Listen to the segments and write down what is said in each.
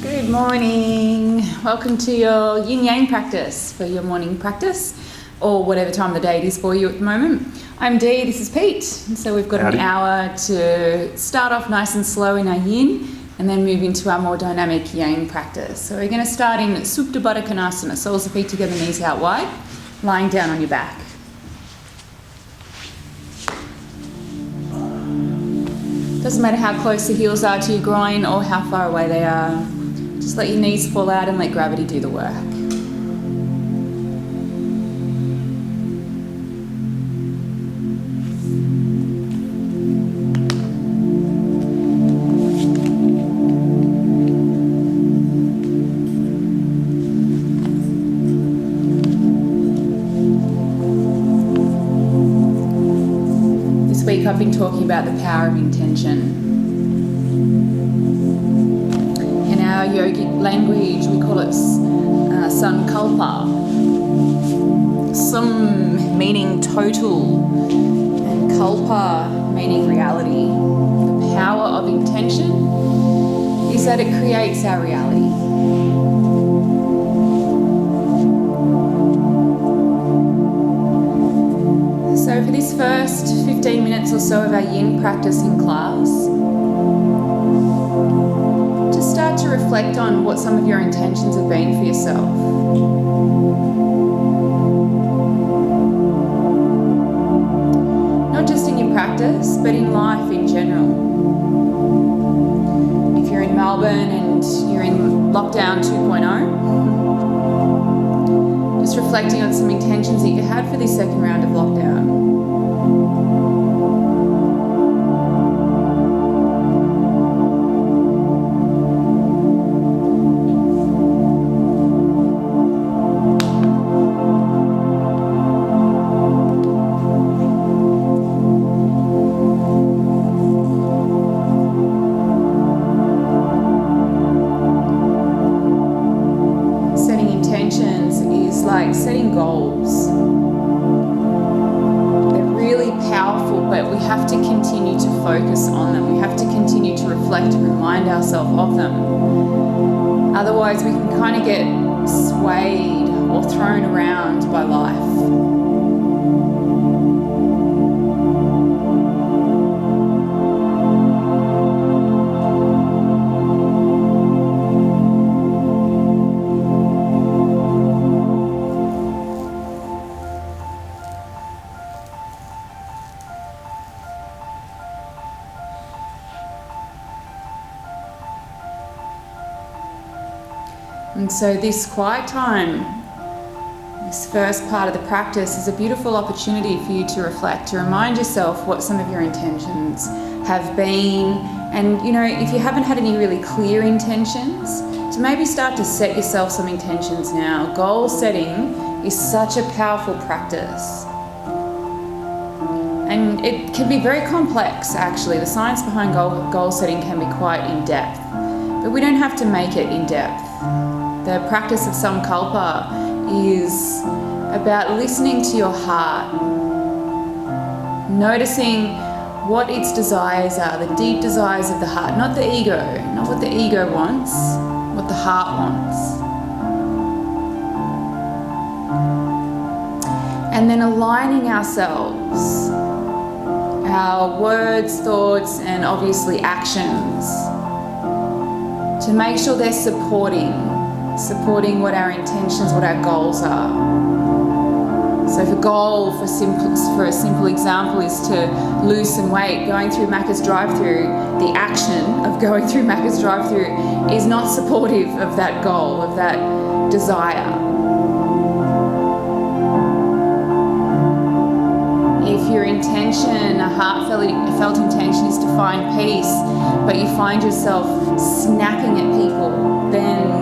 Good morning. Welcome to your yin yang practice for your morning practice or whatever time of the day it is for you at the moment. I'm Dee, this is Pete. And so we've got Howdy. an hour to start off nice and slow in our yin and then move into our more dynamic yang practice. So we're going to start in Supta Baddha Konasana, soles of feet together, knees out wide, lying down on your back. Doesn't matter how close the heels are to your groin or how far away they are. Just let your knees fall out and let gravity do the work. This week I've been talking about the power of intention. Our yogic language, we call it sankalpa. Sam meaning total and kalpa meaning reality. The power of intention is that it creates our reality. So for this first 15 minutes or so of our yin practice in class, start to reflect on what some of your intentions have been for yourself. Not just in your practice, but in life in general. If you're in Melbourne and you're in lockdown 2.0, just reflecting on some intentions that you had for this second round of lockdown. Setting goals. They're really powerful, but we have to continue to focus on them. We have to continue to reflect and remind ourselves of them. Otherwise, we can kind of get swayed or thrown around by life. And so this quiet time, this first part of the practice, is a beautiful opportunity for you to reflect, to remind yourself what some of your intentions have been. And, you know, if you haven't had any really clear intentions, to maybe start to set yourself some intentions now. Goal setting is such a powerful practice. And it can be very complex, actually. The science behind goal setting can be quite in-depth. But we don't have to make it in-depth. The practice of sankalpa is about listening to your heart, noticing what its desires are, the deep desires of the heart, not the ego, not what the ego wants, what the heart wants. And then aligning ourselves, our words, thoughts, and obviously actions to make sure they're supporting what our intentions, what our goals are. So if a goal, for a simple example, is to lose some weight, going through Macca's drive-thru, the action of going through Macca's drive-thru is not supportive of that goal, of that desire. If your intention, a heartfelt intention, is to find peace, but you find yourself snapping at people, then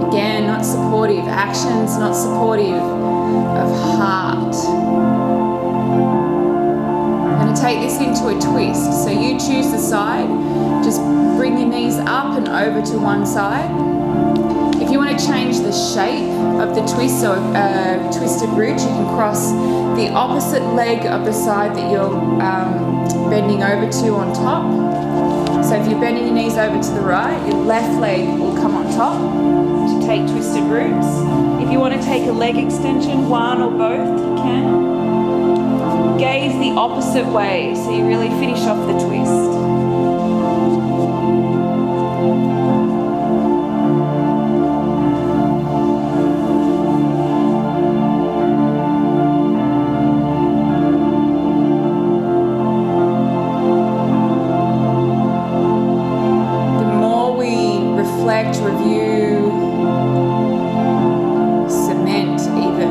again, not supportive. Actions not supportive of heart. I'm going to take this into a twist. So you choose the side. Just bring your knees up and over to one side. If you want to change the shape of the twist, so a twisted root, you can cross the opposite leg of the side that you're bending over to on top. So if you're bending your knees over to the right, your left leg will come on top to take twisted roots. If you want to take a leg extension, one or both, you can. Gaze the opposite way, so you really finish off the twist. Review, cement even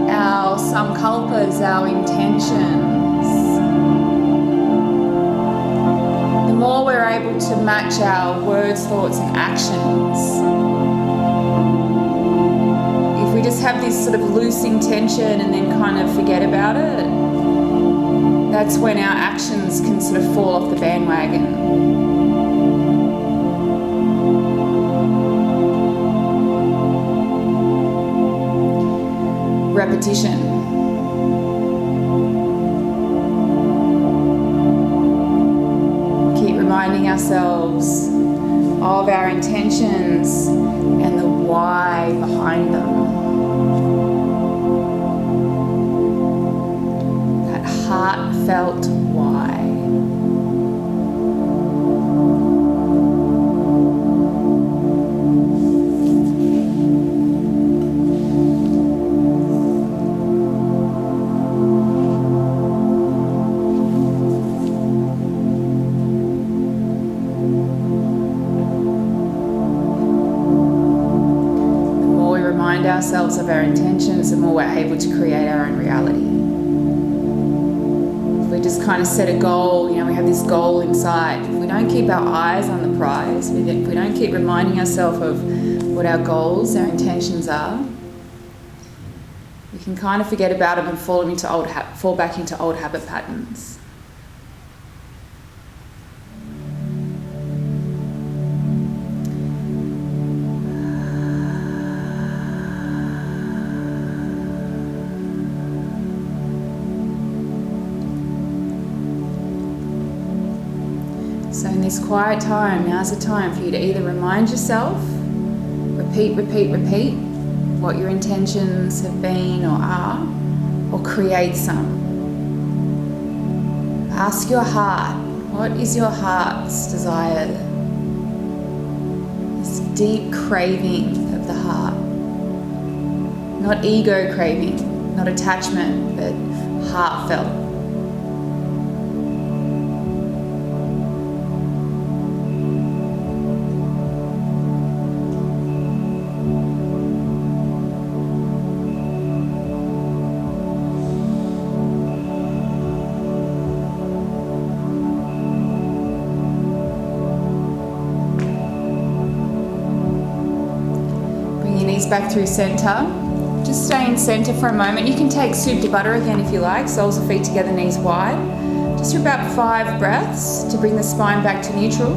our sankalpas, our intentions, the more we're able to match our words, thoughts and actions. If we just have this sort of loose intention and then kind of forget about it, that's when our actions can sort of fall off the bandwagon. Repetition. Keep reminding ourselves of our intentions and the why behind them. That heartfelt why. Ourselves of our intentions, the more we're able to create our own reality. If we just kind of set a goal, we have this goal inside. If we don't keep our eyes on the prize, if we don't keep reminding ourselves of what our goals, our intentions are, we can kind of forget about them and fall back into old habit patterns. So in this quiet time, now's the time for you to either remind yourself, repeat what your intentions have been or are, or create some. Ask your heart, what is your heart's desire? This deep craving of the heart. Not ego craving, not attachment, but heartfelt. Back through center. Just stay in center for a moment. You can take Supta Baddha again if you like. Soles of feet together, knees wide. Just for about 5 breaths to bring the spine back to neutral.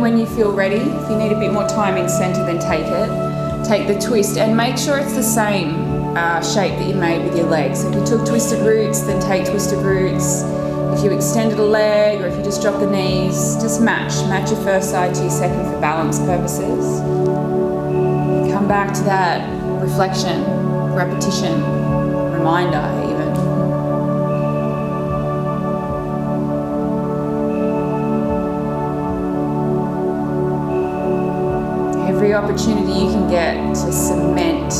When you feel ready, if you need a bit more time in center, then take it. Take the twist and make sure it's the same shape that you made with your legs. So if you took twisted roots, then take twisted roots. If you extended a leg or if you just drop the knees, just match your first side to your second for balance purposes. Come back to that reflection, repetition, reminder even. Every opportunity you can get to cement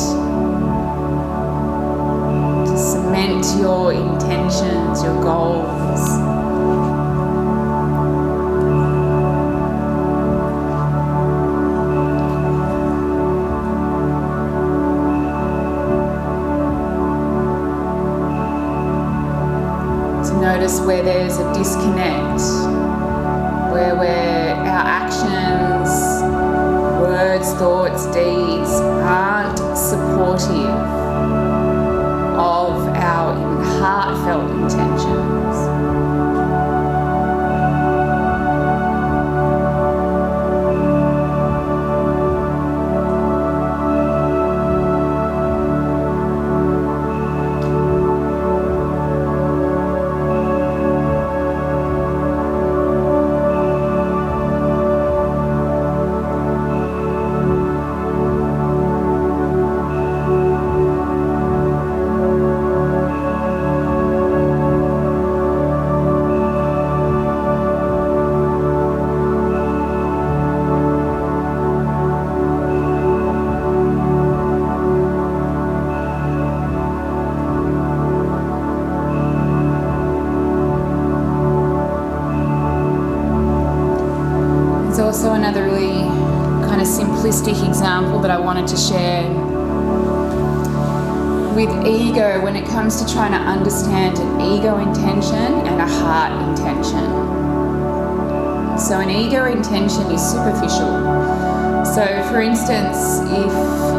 your intentions, your goals. To notice where there's a disconnect, where our actions, words, thoughts, deeds aren't supportive of our also another really kind of simplistic example that I wanted to share with ego when it comes to trying to understand an ego intention and a heart intention. So an ego intention is superficial. So for instance, if,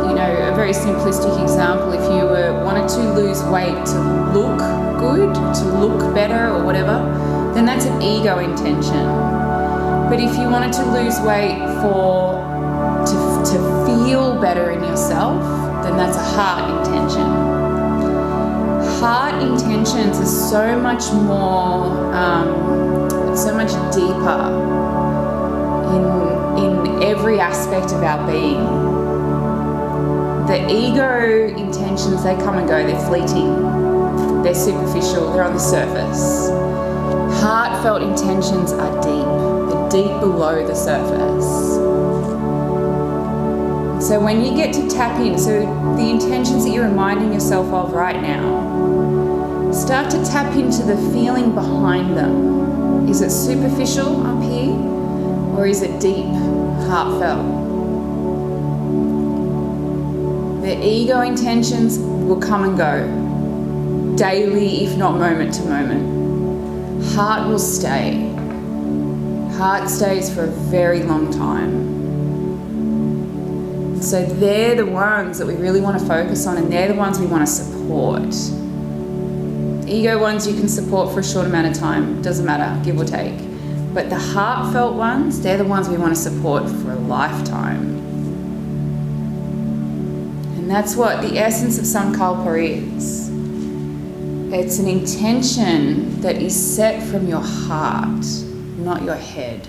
you know, a very simplistic example, if you wanted to lose weight to look good, to look better or whatever, then that's an ego intention. But if you wanted to lose weight to feel better in yourself, then that's a heart intention. Heart intentions are so much more, so much deeper in every aspect of our being. The ego intentions, they come and go, they're fleeting, they're superficial, they're on the surface. Heartfelt intentions are deep, they're deep below the surface. So when you get to tap in, so the intentions that you're reminding yourself of right now, start to tap into the feeling behind them. Is it superficial up here, or is it deep, heartfelt? The ego intentions will come and go, daily, if not moment to moment. Heart will stay. Heart stays for a very long time. So they're the ones that we really want to focus on, and they're the ones we want to support. Ego ones you can support for a short amount of time, doesn't matter, give or take. But the heartfelt ones, they're the ones we want to support for a lifetime. And that's what the essence of Sankalpa is. It's an intention that is set from your heart, not your head.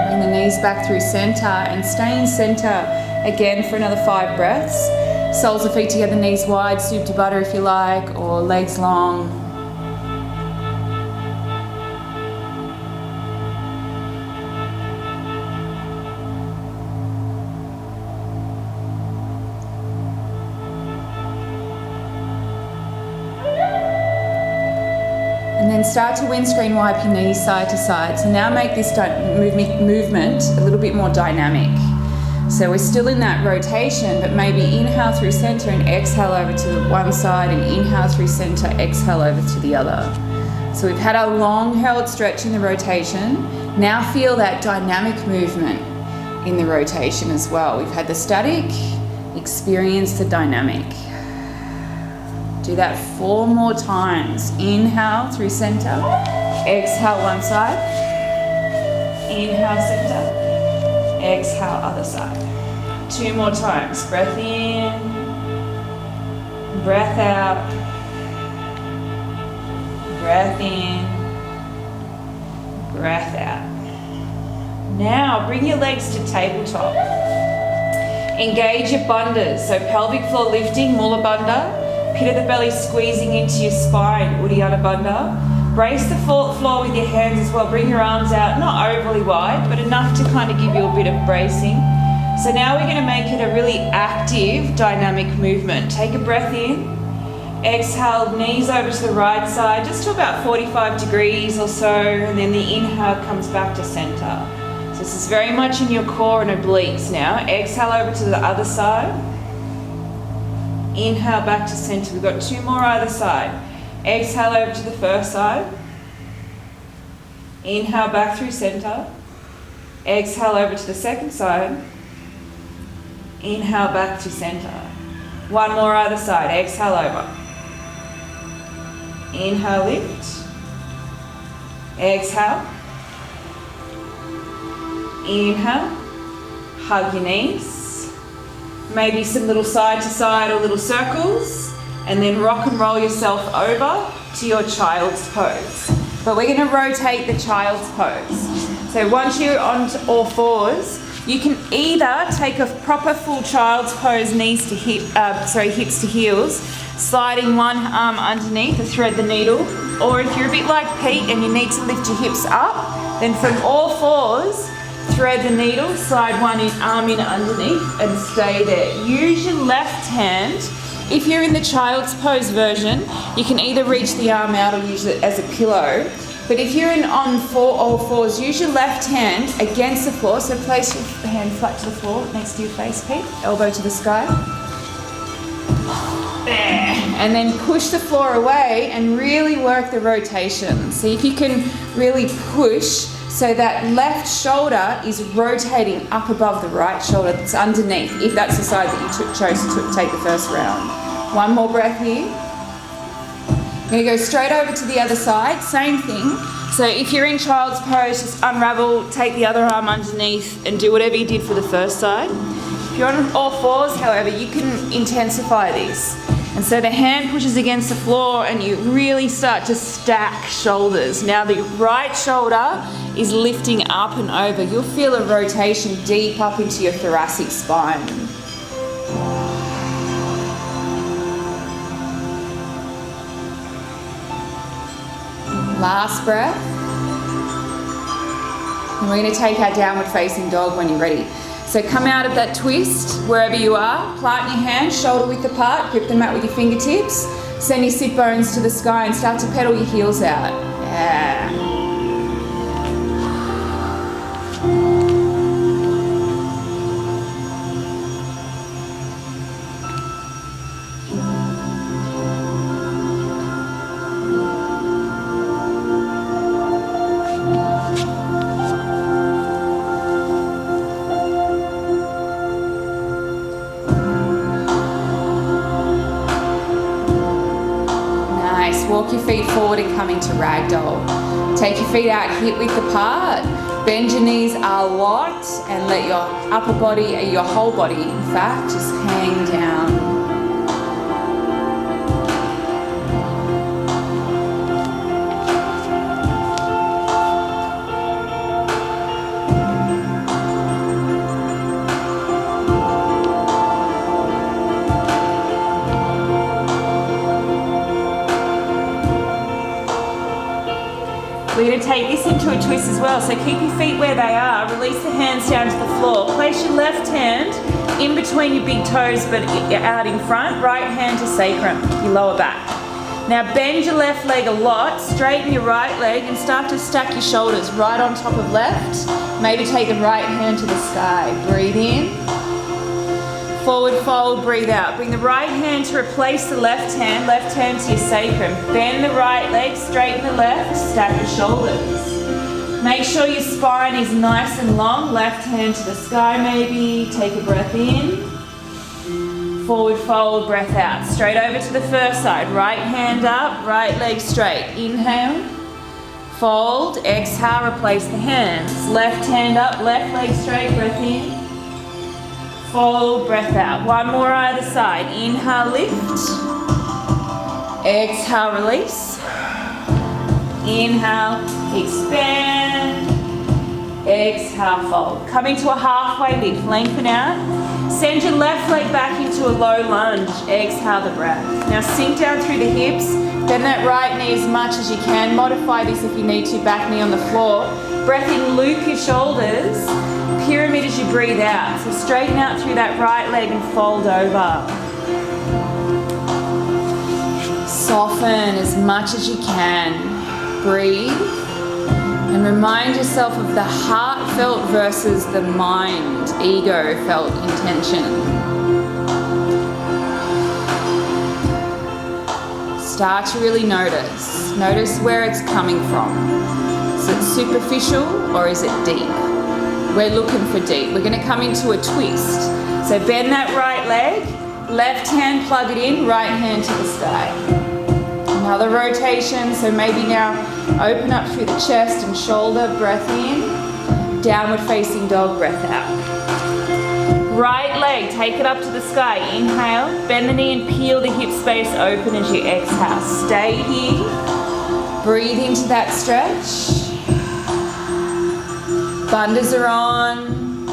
Bring the knees back through center and stay in center again for another 5 breaths. Soles of feet together, knees wide, soup to butter if you like, or legs long. And then start to windscreen wipe your knees side to side. So now make this movement a little bit more dynamic. So we're still in that rotation, but maybe inhale through center and exhale over to the one side, and inhale through center, exhale over to the other. So we've had our long held stretch in the rotation. Now feel that dynamic movement in the rotation as well. We've had the static, experience the dynamic. Do that 4 more times. Inhale through center, exhale one side, inhale center, exhale other side. 2 more times. Breath in, breath out, breath in, breath out. Now bring your legs to tabletop. Engage your bandhas, so pelvic floor lifting, Mula Bandha. Pit of the belly squeezing into your spine, Uddiyana Bandha. Brace the floor with your hands as well. Bring your arms out, not overly wide, but enough to kind of give you a bit of bracing. So now we're going to make it a really active, dynamic movement. Take a breath in. Exhale, knees over to the right side, just to about 45 degrees or so, and then the inhale comes back to center. So this is very much in your core and obliques now. Exhale over to the other side. Inhale back to center. We've got 2 more either side. Exhale over to the first side. Inhale back through center. Exhale over to the second side. Inhale back to center. 1 more either side. Exhale over. Inhale, lift. Exhale. Inhale. Hug your knees. Maybe some little side to side or little circles, and then rock and roll yourself over to your child's pose. But we're going to rotate the child's pose. So once you're on all fours, you can either take a proper full child's pose, knees to hips to heels, sliding one arm underneath to thread the needle, or if you're a bit like Pete and you need to lift your hips up, then from all fours, Thread the needle, slide one arm in underneath and stay there. Use your left hand. If you're in the child's pose version, you can either reach the arm out or use it as a pillow. But if you're on all fours, use your left hand against the floor. So place your hand flat to the floor next to your face, Pete. Elbow to the sky. There. And then push the floor away and really work the rotation. See if you can really push so that left shoulder is rotating up above the right shoulder that's underneath, if that's the side that you chose to take the first round. One more breath here. I'm going to go straight over to the other side, same thing. So if you're in child's pose, just unravel, take the other arm underneath and do whatever you did for the first side. If you're on all fours, however, you can intensify this. And so the hand pushes against the floor and you really start to stack shoulders. Now the right shoulder is lifting up and over. You'll feel a rotation deep up into your thoracic spine. Last breath. And we're going to take our downward facing dog when you're ready. So come out of that twist, wherever you are, plant your hands, shoulder width apart, grip the mat with your fingertips, send your sit bones to the sky and start to pedal your heels out. Yeah. Walk your feet forward and come into ragdoll. Take your feet out hip width apart. Bend your knees a lot and let your upper body, your whole body in fact, just hang down. We're going to take this into a twist as well, so keep your feet where they are, release the hands down to the floor, place your left hand in between your big toes but out in front, right hand to sacrum, your lower back. Now bend your left leg a lot, straighten your right leg and start to stack your shoulders right on top of left. Maybe take the right hand to the sky, breathe in. Forward fold, breathe out. Bring the right hand to replace the left hand to your sacrum. Bend the right leg, straighten the left, stack your shoulders. Make sure your spine is nice and long. Left hand to the sky maybe. Take a breath in. Forward fold, breath out. Straight over to the first side. Right hand up, right leg straight. Inhale. Fold, exhale, replace the hands. Left hand up, left leg straight, breath in. Fold, breath out. One more either side. Inhale, lift. Exhale, release. Inhale, expand. Exhale, fold. Coming to a halfway lift. Lengthen out. Send your left leg back into a low lunge. Exhale the breath. Now sink down through the hips. Bend that right knee as much as you can. Modify this if you need to. Back knee on the floor. Breath in, loop your shoulders. Pyramid as you breathe out. So straighten out through that right leg and fold over. Soften as much as you can. Breathe. And remind yourself of the heartfelt versus the mind, ego-felt intention. Start to really notice. Notice where it's coming from. Is it superficial or is it deep? We're looking for deep. We're going to come into a twist. So bend that right leg, left hand plug it in, right hand to the sky. Another rotation, so maybe now open up through the chest and shoulder, breath in, downward facing dog, breath out. Right leg, take it up to the sky, inhale, bend the knee and peel the hip space open as you exhale. Stay here, breathe into that stretch. Bandhas are on,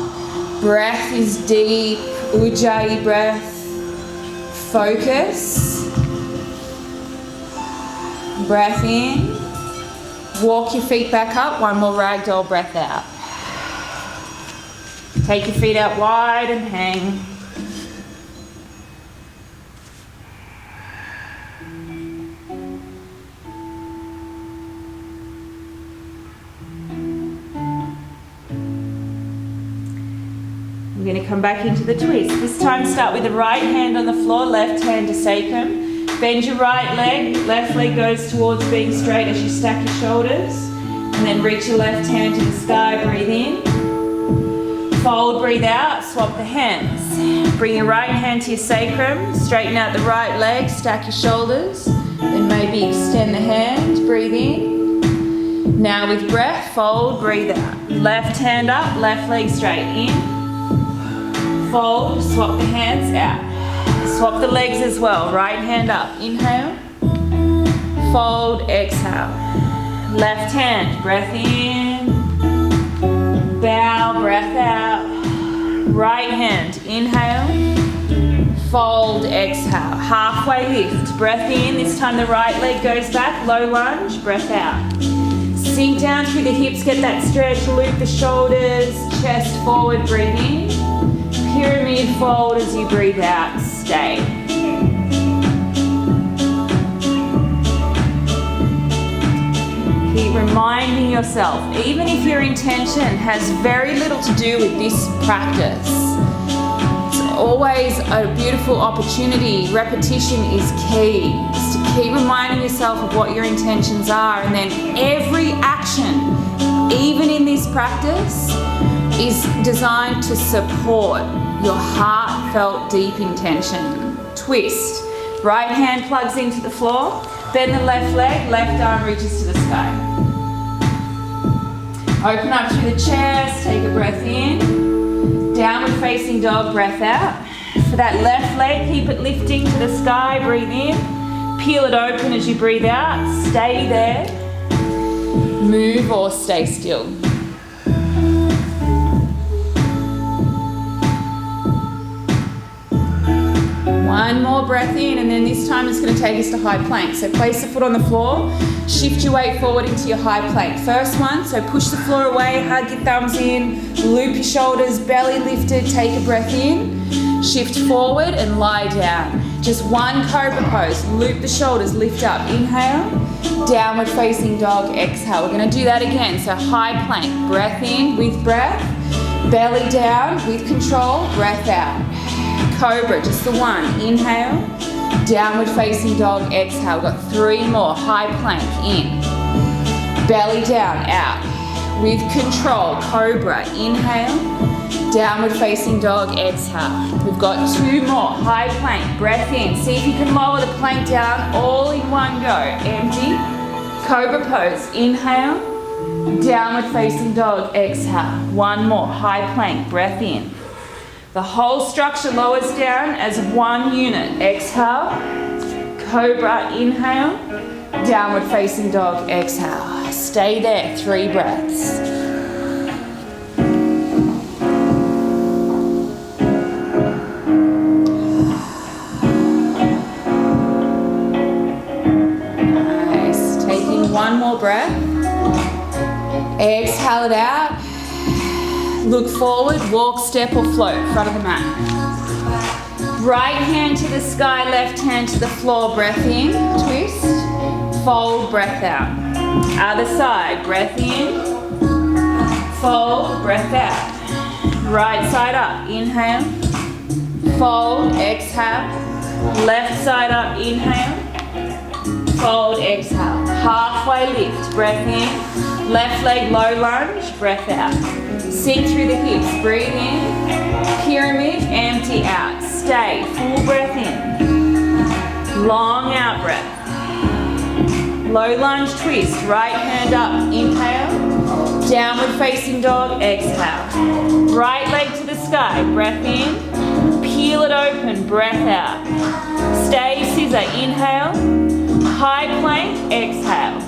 breath is deep, Ujjayi breath, focus, breath in, walk your feet back up, one more ragdoll breath out. Take your feet out wide and hang. We're going to come back into the twist. This time start with the right hand on the floor, left hand to sacrum. Bend your right leg, left leg goes towards being straight as you stack your shoulders. And then reach your left hand to the sky, breathe in. Fold, breathe out, swap the hands. Bring your right hand to your sacrum, straighten out the right leg, stack your shoulders. Then maybe extend the hand, breathe in. Now with breath, fold, breathe out. Left hand up, left leg straight, in. Fold, swap the hands out. Swap the legs as well, right hand up, inhale. Fold, exhale. Left hand, breath in. Bow, breath out. Right hand, inhale. Fold, exhale. Halfway lift, breath in. This time the right leg goes back, low lunge, breath out. Sink down through the hips, get that stretch, loop the shoulders, chest forward, breathe in. Pyramid fold as you breathe out, stay. Keep reminding yourself, even if your intention has very little to do with this practice, it's always a beautiful opportunity. Repetition is key. Just to keep reminding yourself of what your intentions are, and then every action, even in this practice, is designed to support your heartfelt deep intention. Twist. Right hand plugs into the floor. Bend the left leg, left arm reaches to the sky. Open up through the chest, take a breath in. Downward facing dog, breath out. For that left leg, keep it lifting to the sky, breathe in. Peel it open as you breathe out, stay there. Move or stay still. One more breath in, and then this time it's going to take us to high plank. So place the foot on the floor, shift your weight forward into your high plank. First one, so push the floor away, hug your thumbs in, loop your shoulders, belly lifted, take a breath in, shift forward and lie down. Just one cobra pose, loop the shoulders, lift up, inhale, downward facing dog, exhale. We're going to do that again, so high plank, breath in with breath, belly down with control, breath out. Cobra, just the one. Inhale, downward facing dog, exhale. We've got three more. High plank, in. Belly down, out. With control, cobra, inhale, downward facing dog, exhale. We've got two more. High plank, breath in. See if you can lower the plank down all in one go. Empty. Cobra pose, inhale, downward facing dog, exhale. One more. High plank, breath in. The whole structure lowers down as one unit. Exhale, cobra, inhale, downward facing dog, exhale. Stay there, 3 breaths. Nice. Taking one more breath. Exhale it out. Look forward, walk, step or float, front of the mat. Right hand to the sky, left hand to the floor, breath in, twist, fold, breath out. Other side, breath in, fold, breath out. Right side up, inhale, fold, exhale. Left side up, inhale, fold, exhale. Halfway lift, breath in, left leg low lunge, breath out. Sink through the hips, breathe in, pyramid, empty out. Stay, full breath in, long out breath. Low lunge twist, right hand up, inhale, downward facing dog, exhale. Right leg to the sky, breath in, peel it open, breath out. Stay scissor, inhale, high plank, exhale.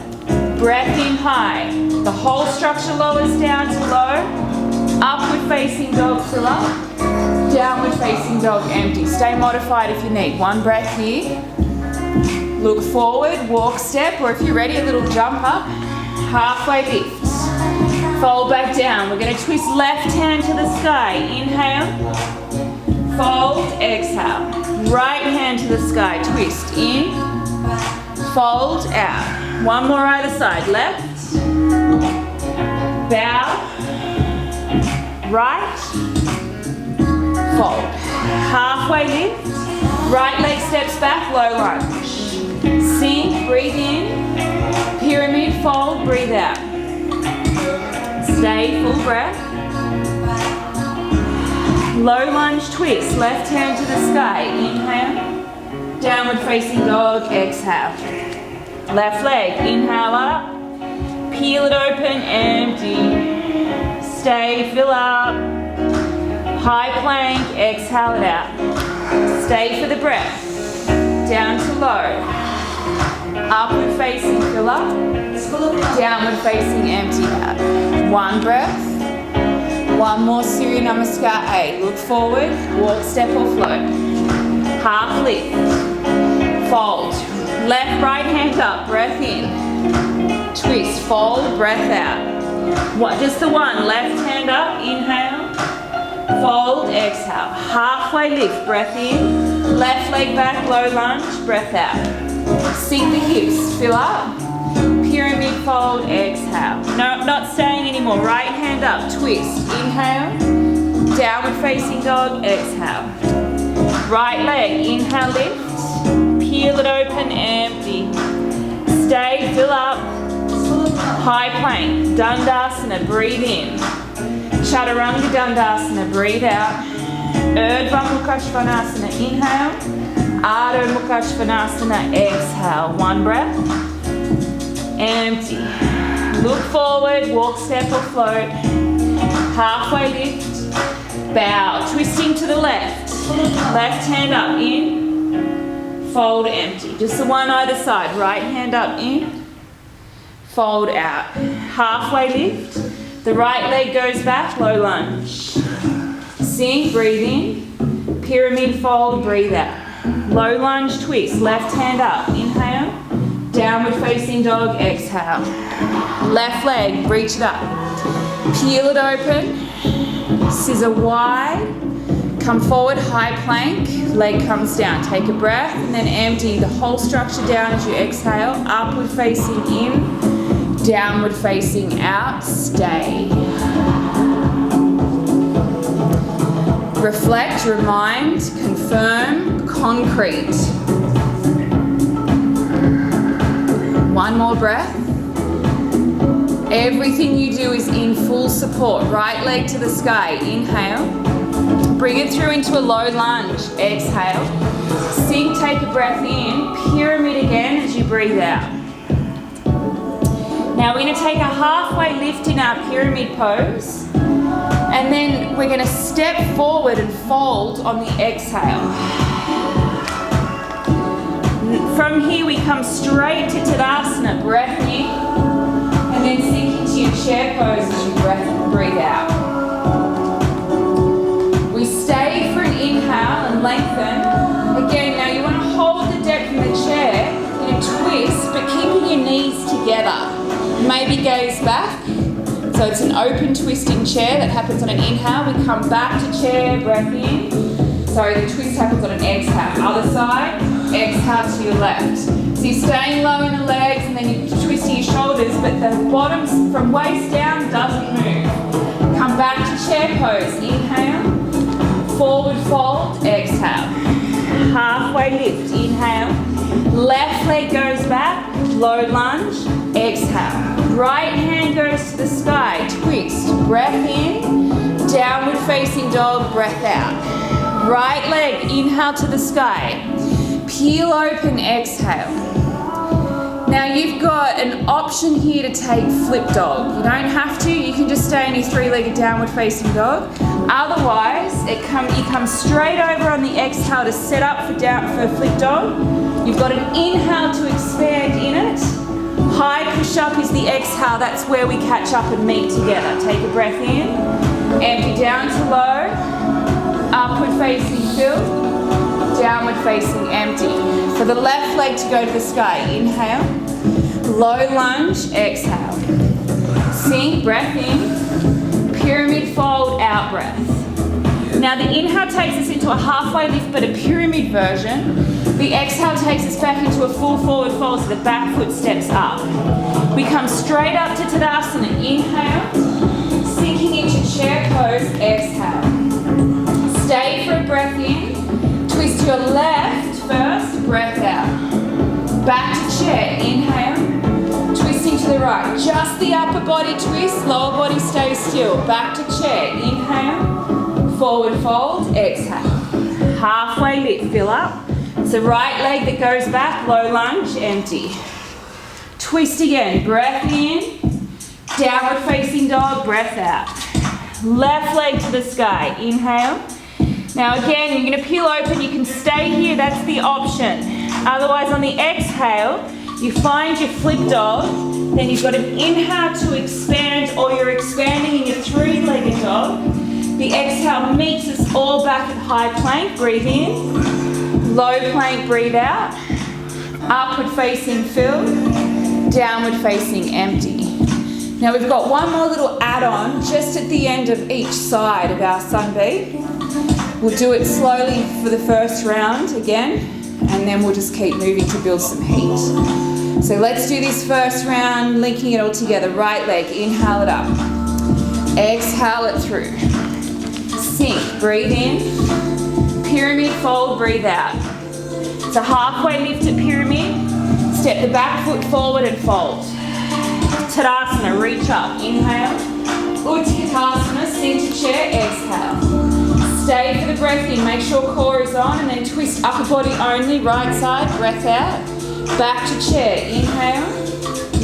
Breath in high, the whole structure lowers down to low. Upward facing dog, fill up. Downward facing dog, empty. Stay modified if you need. One breath here. Look forward, walk, step, or if you're ready, a little jump up. Halfway lift. Fold back down. We're going to twist left hand to the sky. Inhale. Fold, exhale. Right hand to the sky. Twist in. Fold, out. One more either side. Left. Bow. Right. Fold. Halfway lift. Right leg steps back, low lunge. Sink, breathe in. Pyramid fold, breathe out. Stay, full breath. Low lunge twist, left hand to the sky. Inhale. Downward facing dog, exhale. Left leg, inhale up. Peel it open, empty. Stay, fill up. High plank, exhale it out. Stay for the breath. Down to low. Upward facing, fill up. Downward facing, empty out. One breath. One more Surya Namaskar 8. Look forward, walk, step or float. Half lift. Fold. Left, right hand up, breath in. Twist, fold, breath out. Just the one, left hand up, inhale. Fold, exhale. Halfway lift, breath in. Left leg back, low lunge, breath out. Sink the hips, fill up. Pyramid fold, exhale. No, not staying anymore. Right hand up, twist. Inhale. Downward facing dog, exhale. Right leg, inhale, lift. Peel it open, empty. Stay, fill up. High plank, Dandasana, breathe in. Chaturanga Dandasana, breathe out. Urdhva Mukha Svanasana, inhale. Ardha Mukha Svanasana, exhale. One breath. Empty. Look forward, walk, step or float. Halfway lift. Bow, twisting to the left. Left hand up, in. Fold, empty. Just the one either side. Right hand up, in. Fold out. Halfway lift. The right leg goes back, low lunge. Sink, breathe in. Pyramid fold, breathe out. Low lunge twist, left hand up, inhale. Downward facing dog, exhale. Left leg, reach it up. Peel it open. Scissor wide. Come forward, high plank. Leg comes down. Take a breath and then empty the whole structure down as you exhale. Upward facing in. Downward facing out. Stay. Reflect, remind, confirm, concrete. One more breath. Everything you do is in full support. Right leg to the sky. Inhale. Bring it through into a low lunge. Exhale. Sink, take a breath in. Pyramid again as you breathe out. Now we're going to take a halfway lift in our pyramid pose. And then we're going to step forward and fold on the exhale. From here we come straight to Tadasana, breath in, and then sink into your chair pose as you breathe out. We stay for an inhale and lengthen. Again, now you want to hold the depth in the chair in a twist, but keeping your knees together. Maybe gaze back. So it's an open twisting chair that happens on an inhale. We come back to chair, breath in. Sorry, the twist happens on an exhale. Other side, exhale to your left. So you're staying low in the legs and then you're twisting your shoulders, but the bottom from waist down doesn't move. Come back to chair pose. Inhale. Forward fold, exhale. Halfway lift, inhale. Left leg goes back, low lunge, exhale. Right hand goes to the sky, twist, breath in, downward facing dog, breath out. Right leg, inhale to the sky, peel open, exhale. Now you've got an option here to take flip dog. You don't have to, you can just stay in your three-legged downward facing dog. Otherwise, you come straight over on the exhale to set up for flip dog. You've got an inhale to expand in it. High push up is the exhale, that's where we catch up and meet together. Take a breath in, empty down to low, upward facing fill, downward facing empty. For the left leg to go to the sky, inhale, low lunge, exhale. Sink, breath in, pyramid fold, out breath. Now the inhale takes us into a halfway lift, but a pyramid version. The exhale takes us back into a full forward fold, so the back foot steps up. We come straight up to Tadasana, inhale, sinking into chair pose, exhale. Stay for a breath in, twist your left first, breath out. Back to chair, inhale, twisting to the right. Just the upper body twist, lower body stays still. Back to chair, inhale, forward fold, exhale. Halfway lift, fill up. It's the right leg that goes back, low lunge, empty. Twist again, breath in, downward facing dog, breath out. Left leg to the sky, inhale. Now again, you're going to peel open, you can stay here, that's the option. Otherwise on the exhale, you find your flip dog, then you've got an inhale to expand, or you're expanding in your three-legged dog. The exhale meets us all back at high plank, breathe in, low plank, breathe out, upward facing fill, downward facing empty. Now we've got one more little add-on just at the end of each side of our sunbeam. We'll do it slowly for the first round again, and then we'll just keep moving to build some heat. So let's do this first round, linking it all together. Right leg, inhale it up. Exhale it through. Sink, breathe in. Pyramid fold, breathe out. It's a halfway lift at pyramid. Step the back foot forward and fold. Tadasana, reach up, inhale. Utkatasana, sink to chair, exhale. Stay for the breath in, make sure core is on, and then twist upper body only, right side, breath out. Back to chair, inhale.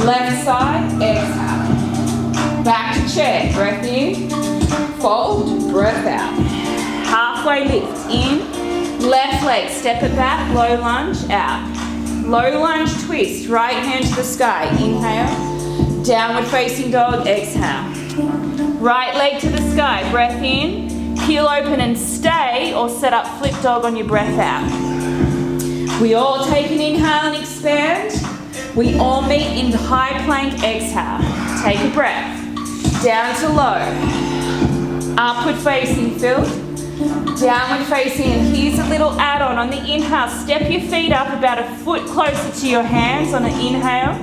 Left side, exhale. Back to chair, breath in. Fold, breath out. Halfway lift, in. Left leg, step it back, low lunge, out. Low lunge twist, right hand to the sky, inhale. Downward facing dog, exhale. Right leg to the sky, breath in. Peel open and stay, or set up flip dog on your breath out. We all take an inhale and expand. We all meet in high plank, exhale. Take a breath. Down to low. Upward facing fill. Downward facing, and here's a little add-on. On the inhale, step your feet up about a foot closer to your hands on the inhale.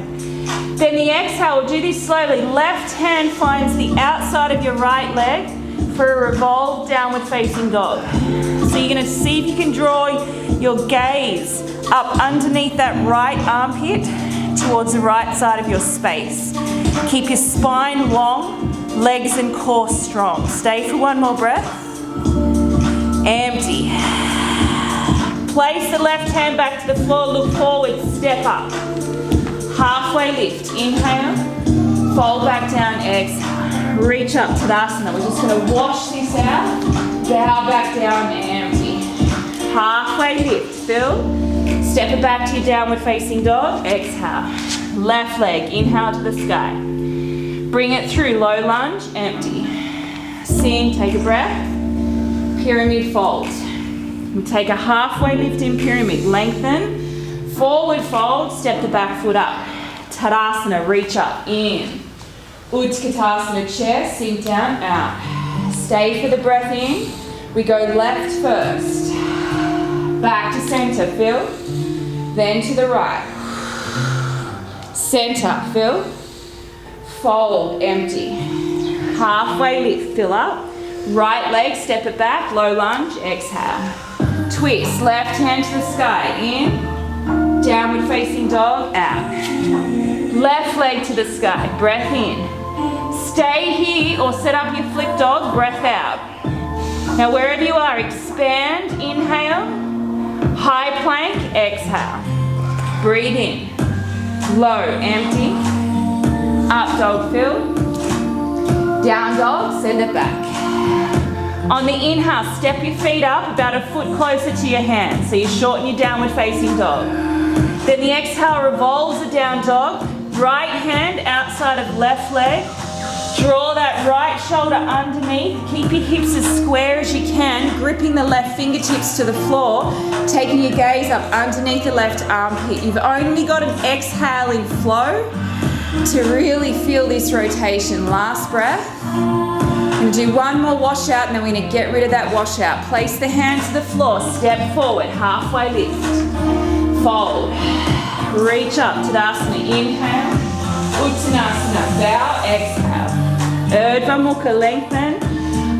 Then the exhale, we'll do this slowly. Left hand finds the outside of your right leg for a revolved downward facing dog. So you're going to see if you can draw your gaze up underneath that right armpit towards the right side of your space. Keep your spine long, legs and core strong. Stay for one more breath. Empty. Place the left hand back to the floor, look forward, step up. Halfway lift, inhale, fold back down, exhale. Reach up, Tadasana. We're just going to wash this out. Bow back down, empty. Halfway lift, fill. Step it back to your downward facing dog. Exhale. Left leg, inhale to the sky. Bring it through, low lunge, empty. Sink, take a breath. Pyramid fold. We take a halfway lift in pyramid. Lengthen. Forward fold, step the back foot up. Tadasana, reach up, in. Utkatasana chair, sink down, out. Stay for the breath in. We go left first. Back to center, fill. Then to the right. Center, fill. Fold, empty. Halfway lift, fill up. Right leg, step it back, low lunge, exhale. Twist, left hand to the sky, in. Downward facing dog, out. Left leg to the sky, breath in. Stay here or set up your flip dog, breath out. Now wherever you are, expand, inhale, high plank, exhale. Breathe in, low, empty, up dog, fill, down dog, send it back. On the inhale, step your feet up about a foot closer to your hands, so you shorten your downward facing dog. Then the exhale revolves the down dog, right hand outside of left leg. Draw that right shoulder underneath. Keep your hips as square as you can, gripping the left fingertips to the floor, taking your gaze up underneath the left armpit. You've only got an exhale in flow. to really feel this rotation. Last breath. We're going to do one more washout and then we're going to get rid of that washout. Place the hand to the floor, step forward, halfway lift. Fold. Reach up, Tadasana, inhale. Uttanasana, bow, exhale. Urdhva Mukha, lengthen.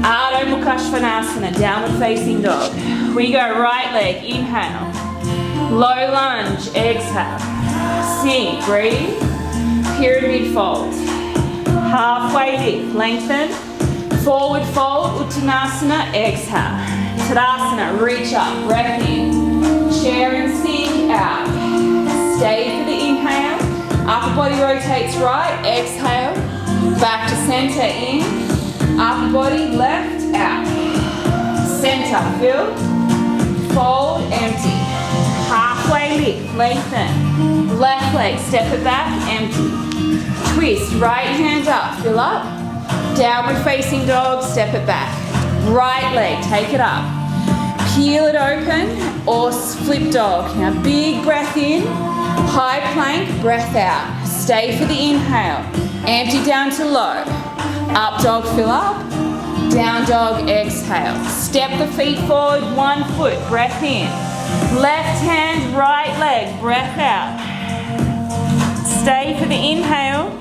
Adho Mukha Svanasana, downward facing dog. We go right leg, inhale. Low lunge, exhale. Sink, breathe. Pyramid fold. Halfway lift, lengthen. Forward fold, Uttanasana, exhale. Tadasana, reach up, breath in. Chair and sink, out. Stay for the inhale. Upper body rotates right, exhale. Back to center, in. Upper body, left, out. Center, fill. Fold, empty. Halfway lift, lengthen. Left leg, step it back, empty. Twist, right hand up, fill up. Downward facing dog, step it back. Right leg, take it up. Peel it open or flip dog. Now big breath in, high plank, breath out. Stay for the inhale. Empty down to low. Up dog, fill up. Down dog, exhale. Step the feet forward, 1 foot, breath in. Left hand, right leg, breath out. Stay for the inhale.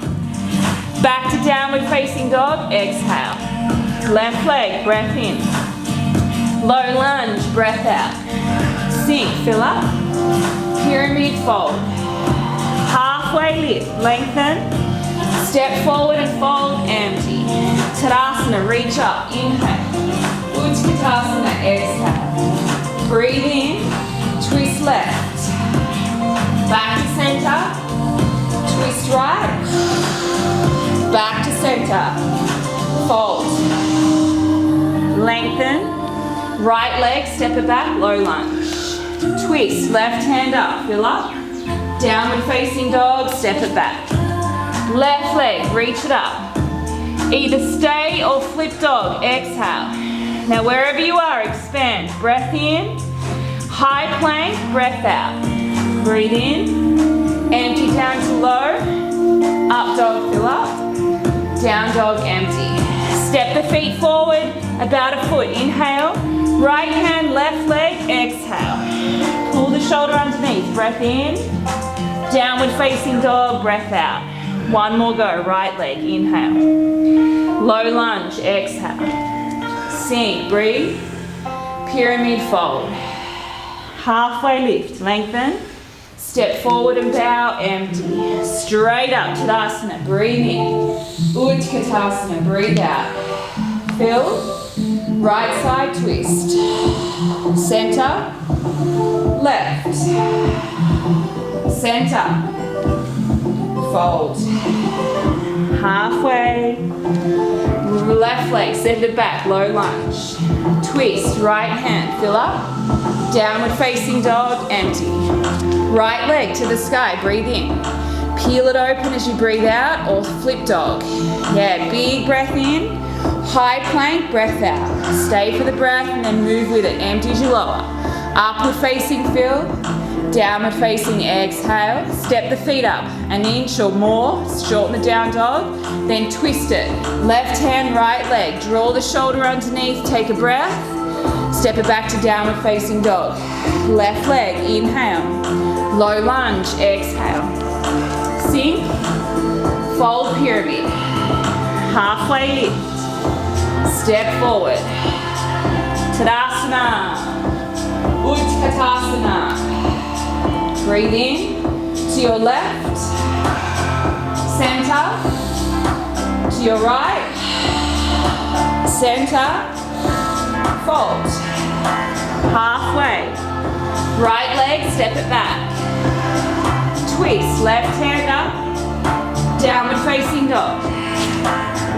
Back to downward facing dog, exhale. Left leg, breath in. Low lunge, breath out. Sink, fill up. Pyramid fold. Halfway lift, lengthen. Step forward and fold, empty. Tadasana, reach up, inhale. Utkatasana, exhale. Breathe in, twist left. Back to center. Twist right. Back to center. Fold. Lengthen. Right leg, step it back, low lunge. Twist, left hand up, fill up. Downward facing dog, step it back. Left leg, reach it up. Either stay or flip dog, exhale. Now wherever you are, expand. Breath in, high plank, breath out. Breathe in, empty down to low. Up dog, fill up. Down dog, empty. Step the feet forward, about a foot. Inhale. Right hand, left leg, exhale. Pull the shoulder underneath, breath in. Downward facing dog, breath out. One more go, right leg, inhale. Low lunge, exhale. Sink, breathe. Pyramid fold. Halfway lift, lengthen. Step forward and bow, empty. Straight up, Tadasana, breathe in. Utkatasana, breathe out. Fill. Right side twist. Center. Left. Center. Fold. Halfway. Left leg, send it back, low lunge. Twist, right hand, fill up. Downward facing dog, empty. Right leg to the sky, breathe in. Peel it open as you breathe out or flip dog. Yeah, big breath in. High plank, breath out. Stay for the breath and then move with it. Empty as you lower. Upward facing fill. Downward facing exhale. Step the feet up an inch or more. Shorten the down dog. Then twist it. Left hand, right leg. Draw the shoulder underneath. Take a breath. Step it back to downward facing dog. Left leg, inhale. Low lunge, exhale. Sink. Fold pyramid. Halfway lift. Step forward. Tadasana. Utkatasana. Breathe in to your left. Center. To your right. Center. Fold. Halfway. Right leg, step it back. Twist. Left hand up. Downward facing dog.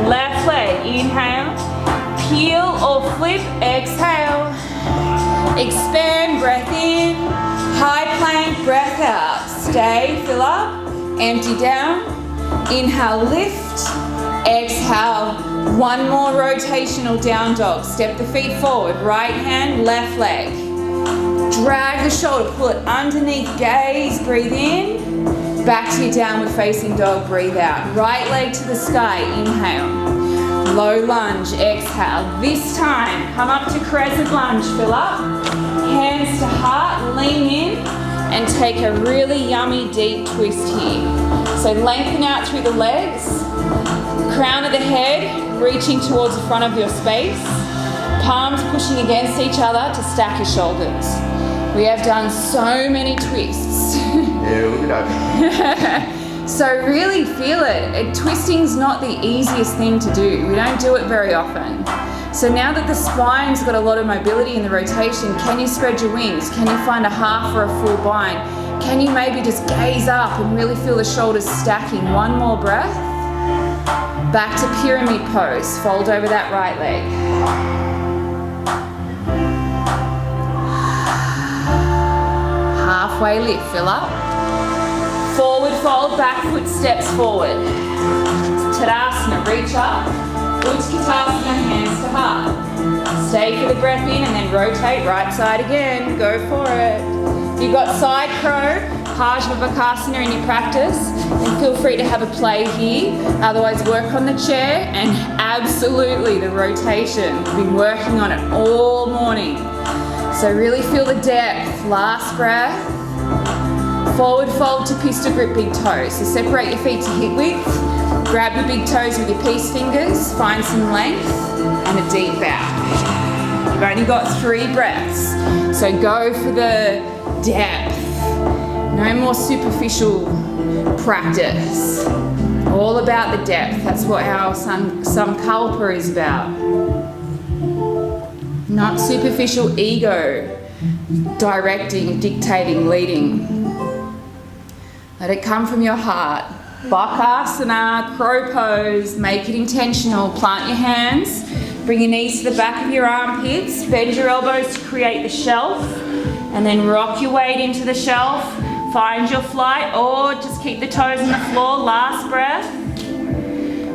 Left leg, inhale. Peel or flip, exhale. Expand, breath in. High plank, breath out. Stay, fill up. Empty down. Inhale, lift. Exhale. One more rotational down dog. Step the feet forward. Right hand, left leg. Drag the shoulder, pull it underneath, gaze, breathe in. back to your downward facing dog, breathe out. Right leg to the sky, inhale. Low lunge, exhale. This time, come up to crescent lunge, fill up. Hands to heart, lean in, and take a really yummy deep twist here. So lengthen out through the legs, crown of the head, reaching towards the front of your space. Palms pushing against each other to stack your shoulders. We have done so many twists. Yeah, look at that. So really feel it. Twisting's not the easiest thing to do. We don't do it very often. So now that the spine's got a lot of mobility in the rotation, can you spread your wings? Can you find a half or a full bind? Can you maybe just gaze up and really feel the shoulders stacking? One more breath. Back to pyramid pose. Fold over that right leg. Halfway lift, fill up. Forward fold, back foot steps forward. Tadasana, reach up. Utkatasana, hands to heart. Stay for the breath in and then rotate right side again. Go for it. If you've got side crow, Pajapakasana in your practice, then feel free to have a play here. Otherwise, work on the chair and absolutely the rotation. We've been working on it all morning. So really feel the depth. Last breath. Forward fold to pistol grip big toes. So separate your feet to hip width. Grab your big toes with your peace fingers. Find some length and a deep bow. You've only got 3 breaths. So go for the depth. No more superficial practice. All about the depth. That's what our Samkalpa is about. Not superficial ego directing, dictating, leading. Let it come from your heart. Bakasana, crow pose, make it intentional. Plant your hands, bring your knees to the back of your armpits, bend your elbows to create the shelf, and then rock your weight into the shelf. Find your flight or just keep the toes on the floor. Last breath.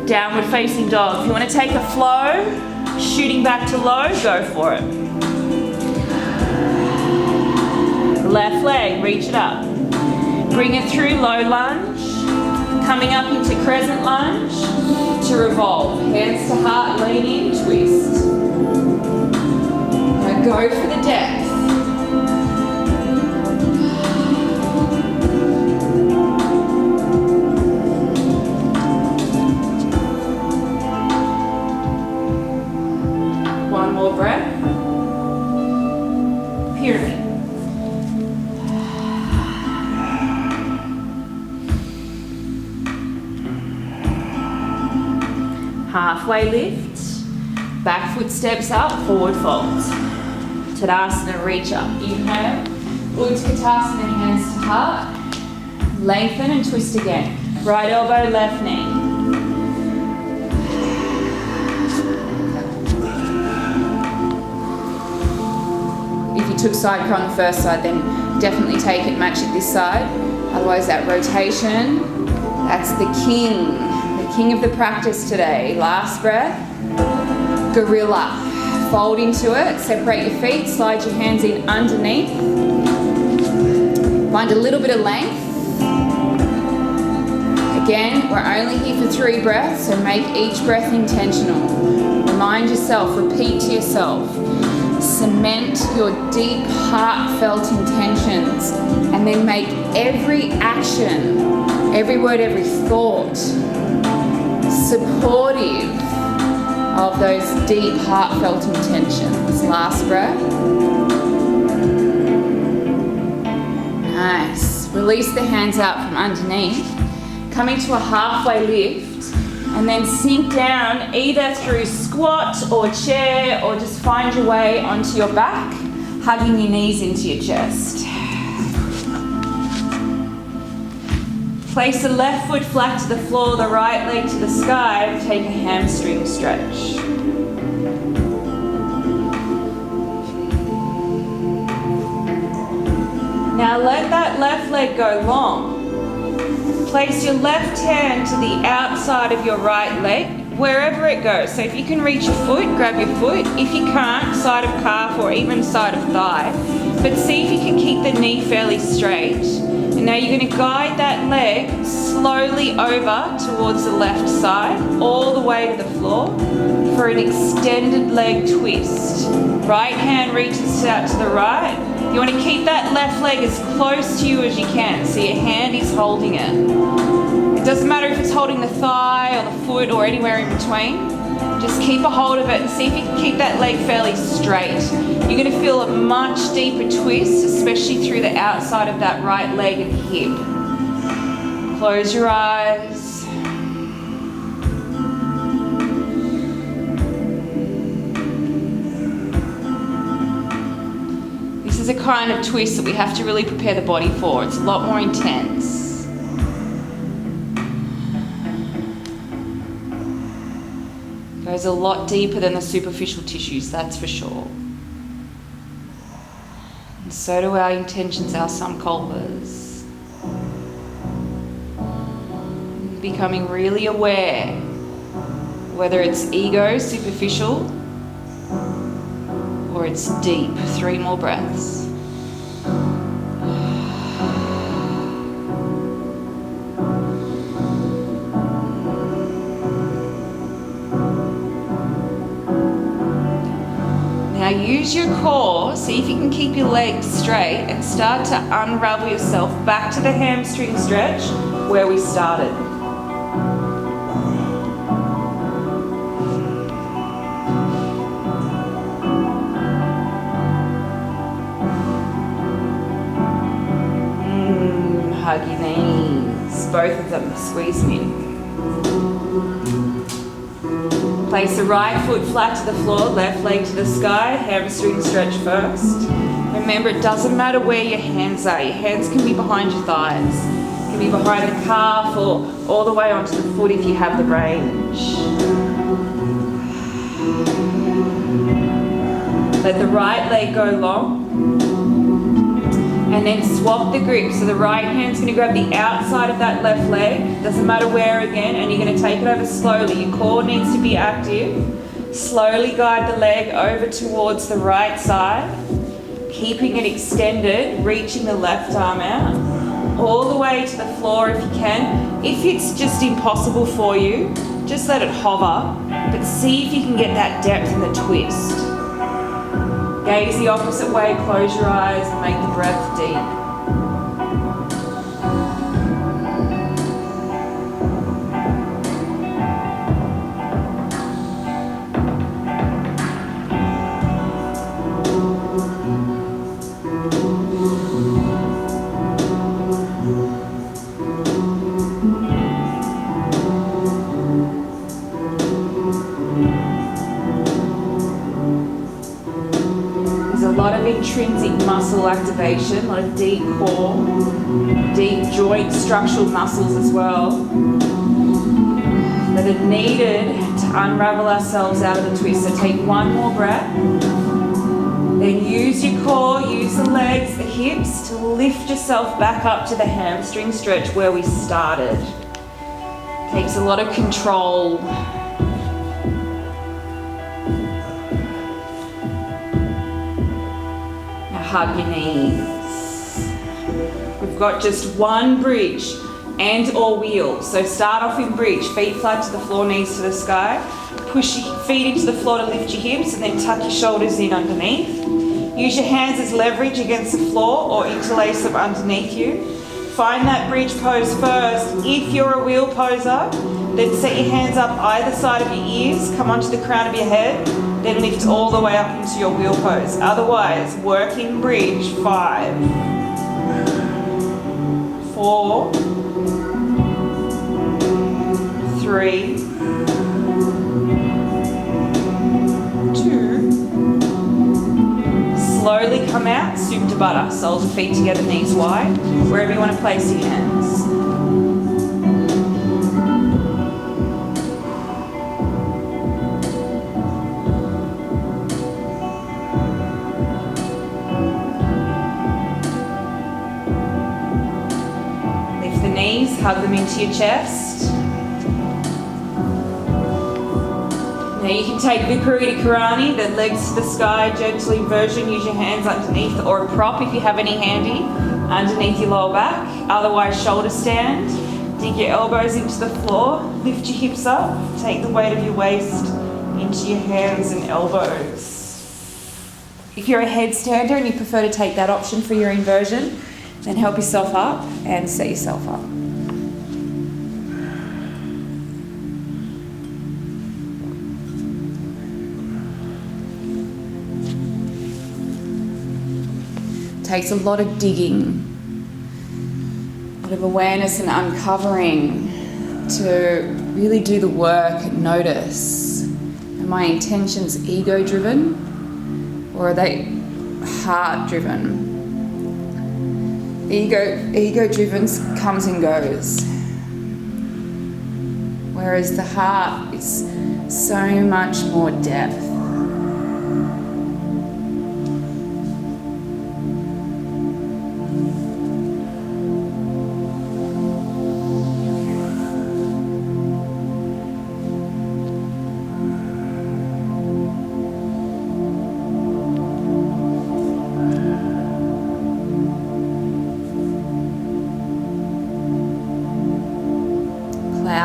Downward facing dog. If you want to take a flow, shooting back to low, go for it. Left leg, reach it up. Bring it through low lunge. Coming up into crescent lunge to revolve. Hands to heart, lean in, twist. Now go for the depth. One more breath. Pyramid. Halfway lift, back foot steps up, forward folds. Tadasana, reach up. Inhale, Utkatasana, hands to heart. Lengthen and twist again. Right elbow, left knee. If you took side crow on the first side, then definitely take it, match it this side. Otherwise that rotation, that's the king of the practice today. Last breath. Gorilla. Fold into it, separate your feet, slide your hands in underneath. Find a little bit of length. Again, we're only here for 3 breaths, so make each breath intentional. Remind yourself, repeat to yourself. Cement your deep, heartfelt intentions, and then make every action, every word, every thought supportive of those deep, heartfelt intentions. Last breath. Nice. Release the hands out from underneath. Coming to a halfway lift, and then sink down either through squat or chair, or just find your way onto your back, hugging your knees into your chest. Place the left foot flat to the floor, the right leg to the sky. Take a hamstring stretch. Now let that left leg go long. Place your left hand to the outside of your right leg, wherever it goes. So if you can reach your foot, grab your foot. If you can't, side of calf or even side of thigh. But see if you can keep the knee fairly straight. And now you're going to guide that leg slowly over towards the left side, all the way to the floor for an extended leg twist. Right hand reaches out to the right. You want to keep that left leg as close to you as you can, so your hand is holding it. It doesn't matter if it's holding the thigh or the foot or anywhere in between. Just keep a hold of it and see if you can keep that leg fairly straight. You're going to feel a much deeper twist, especially through the outside of that right leg and hip. Close your eyes. This is a kind of twist that we have to really prepare the body for. It's a lot more intense. Goes a lot deeper than the superficial tissues, that's for sure. And so do our intentions, our samkalpas. Becoming really aware, whether it's ego, superficial, or it's deep. 3 more breaths. Use your core, see if you can keep your legs straight and start to unravel yourself back to the hamstring stretch where we started. Hug your knees, both of them, squeeze them in. Place the right foot flat to the floor, left leg to the sky, hamstring stretch first. Remember, it doesn't matter where your hands are. Your hands can be behind your thighs, can be behind the calf or all the way onto the foot if you have the range. Let the right leg go long. And then swap the grip. So the right hand's going to grab the outside of that left leg, doesn't matter where again, and you're going to take it over slowly. Your core needs to be active. Slowly guide the leg over towards the right side, keeping it extended, reaching the left arm out, all the way to the floor if you can. If it's just impossible for you, just let it hover, but see if you can get that depth in the twist. Gaze the opposite way, close your eyes and make the breath deep. Intrinsic muscle activation, a lot of deep core, deep joint structural muscles as well that are needed to unravel ourselves out of the twist. So take 1 more breath, then use your core, use the legs, the hips to lift yourself back up to the hamstring stretch where we started. Takes a lot of control. Hug your knees. We've got just 1 bridge and or wheel. So start off in bridge, feet flat to the floor, knees to the sky. Push your feet into the floor to lift your hips and then tuck your shoulders in underneath. Use your hands as leverage against the floor or interlace them underneath you. Find that bridge pose first. If you're a wheel poser, then set your hands up either side of your ears, come onto the crown of your head, then lift all the way up into your wheel pose. Otherwise, work in bridge. 5, 4, 3, 2. Slowly come out, soup to butter. Soles of feet together, knees wide. Wherever you want to place your hands. Hug them into your chest. Now you can take Viparita Karani, the legs to the sky, gently version. Use your hands underneath or a prop if you have any handy, underneath your lower back. Otherwise, shoulder stand. Dig your elbows into the floor. Lift your hips up. Take the weight of your waist into your hands and elbows. If you're a headstander and you prefer to take that option for your inversion, then help yourself up and set yourself up. Takes a lot of digging, a lot of awareness and uncovering to really do the work and notice. Are my intentions ego-driven or are they heart-driven? Ego-driven comes and goes, whereas the heart is so much more depth.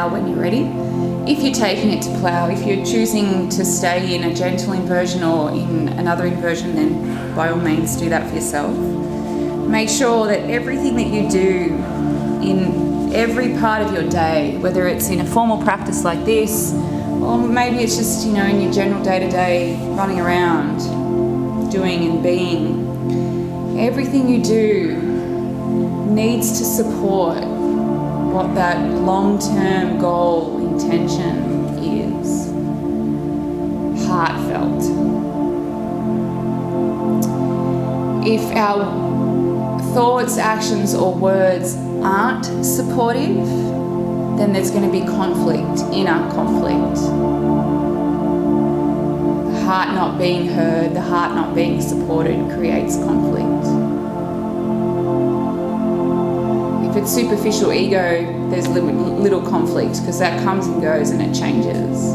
When you're ready. If you're taking it to plow, if you're choosing to stay in a gentle inversion or in another inversion, then by all means do that for yourself. Make sure that everything that you do in every part of your day, whether it's in a formal practice like this, or maybe it's just, in your general day-to-day running around, doing and being, everything you do needs to support what that long-term goal intention is. Heartfelt. If our thoughts, actions, or words aren't supportive, then there's going to be conflict, inner conflict. The heart not being heard, the heart not being supported creates conflict. If it's superficial ego, there's little conflict because that comes and goes and it changes.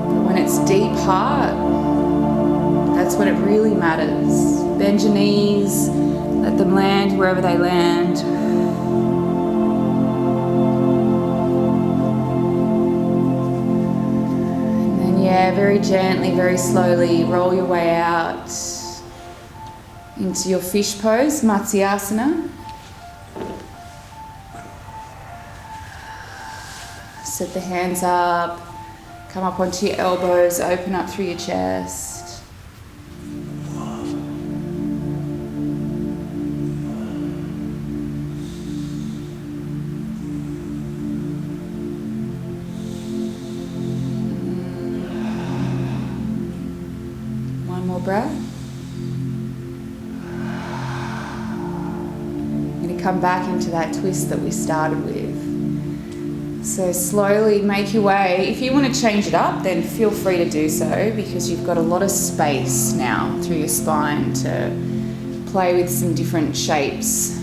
But when it's deep heart, that's when it really matters. Bend your knees, let them land wherever they land. And then, very gently, very slowly, roll your way out into your fish pose, Matsyasana. Set the hands up, come up onto your elbows, open up through your chest. One more breath. I'm going to come back into that twist that we started with. So slowly make your way. If you want to change it up, then feel free to do so because you've got a lot of space now through your spine to play with some different shapes.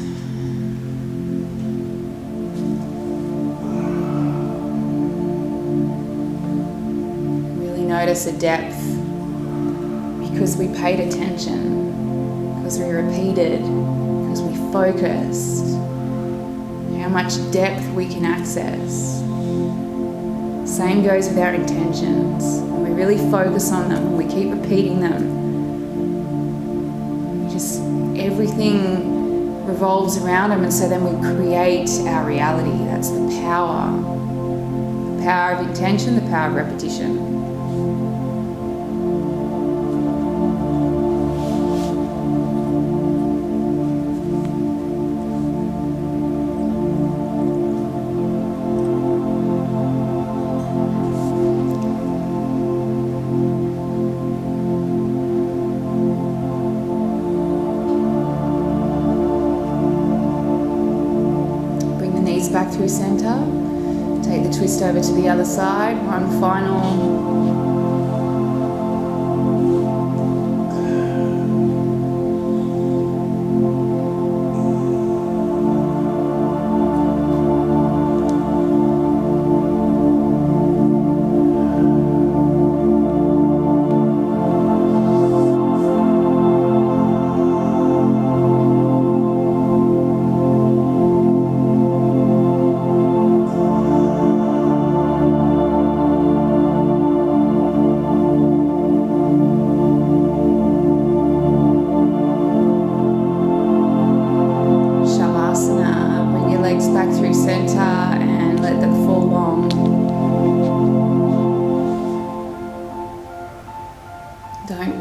Really notice a depth because we paid attention, because we repeated, because we focused. How much depth we can access. Same goes with our intentions. When we really focus on them, when we keep repeating them, everything revolves around them, and so then we create our reality. That's the power. The power of intention, the power of repetition. Back through center. Take the twist over to the other side. One final.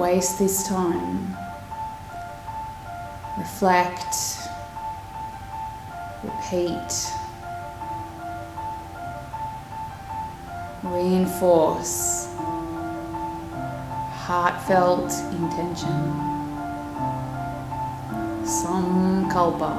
waste this time. Reflect, repeat, reinforce heartfelt intention. Sankalpa.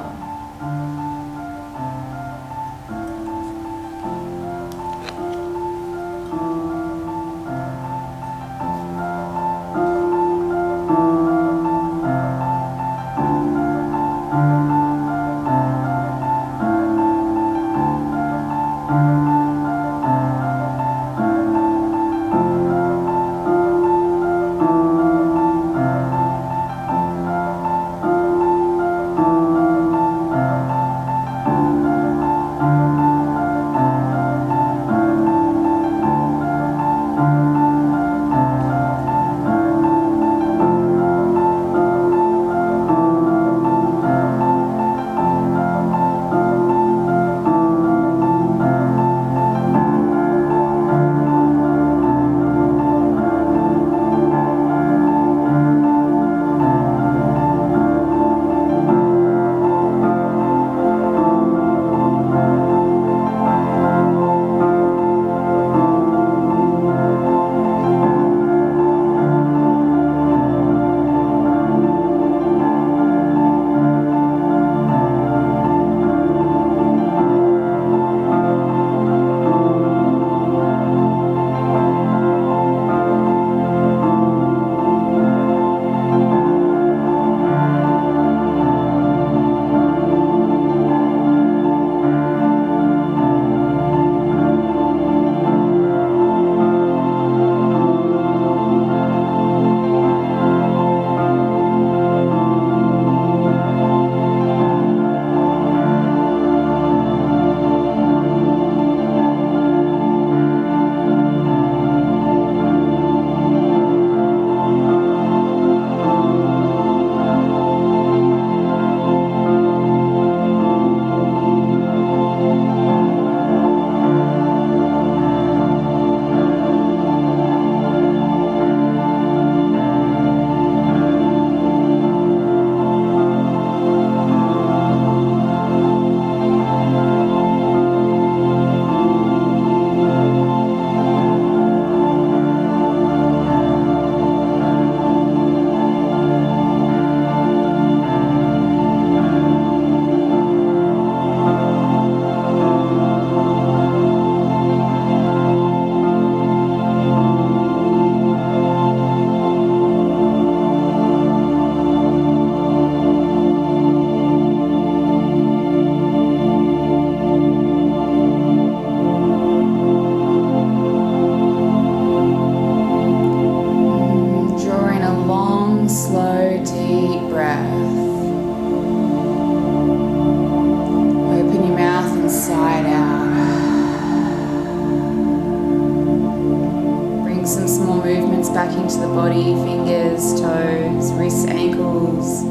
Back into the body, fingers, toes, wrists, ankles,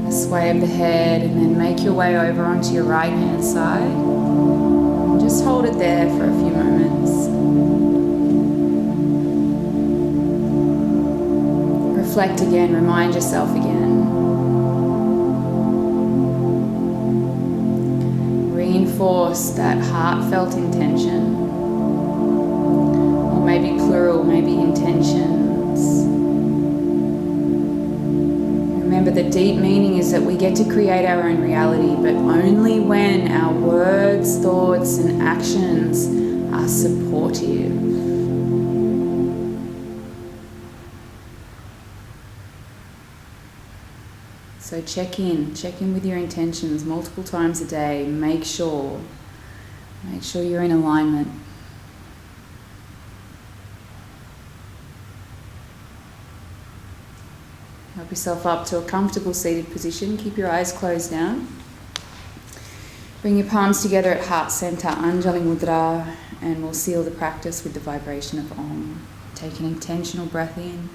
a sway of the head, and then make your way over onto your right hand side. And just hold it there for a few moments. Reflect again, remind yourself again. Reinforce that heartfelt intention. Maybe plural, maybe intentions. Remember, the deep meaning is that we get to create our own reality, but only when our words, thoughts, and actions are supportive. So check in with your intentions multiple times a day. Make sure you're in alignment. Help yourself up to a comfortable seated position. Keep your eyes closed down. Bring your palms together at heart center, Anjali Mudra, and we'll seal the practice with the vibration of Om. Take an intentional breath in.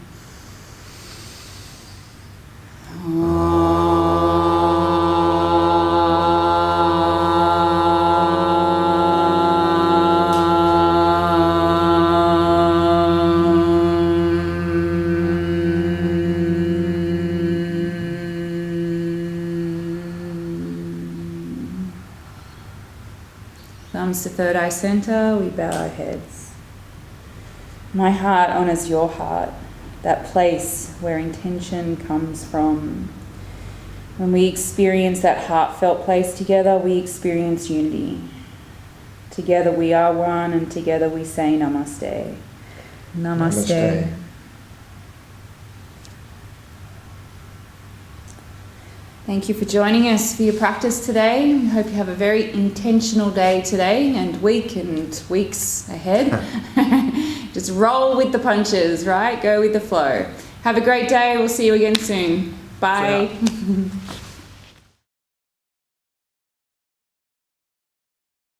comes to third eye center, we bow our heads. My heart honors your heart, that place where intention comes from. When we experience that heartfelt place together, we experience unity. Together we are one, and together we say namaste. Namaste. Namaste. Thank you for joining us for your practice today. We hope you have a very intentional day today and week and weeks ahead. Just roll with the punches, right? Go with the flow. Have a great day. We'll see you again soon. Bye.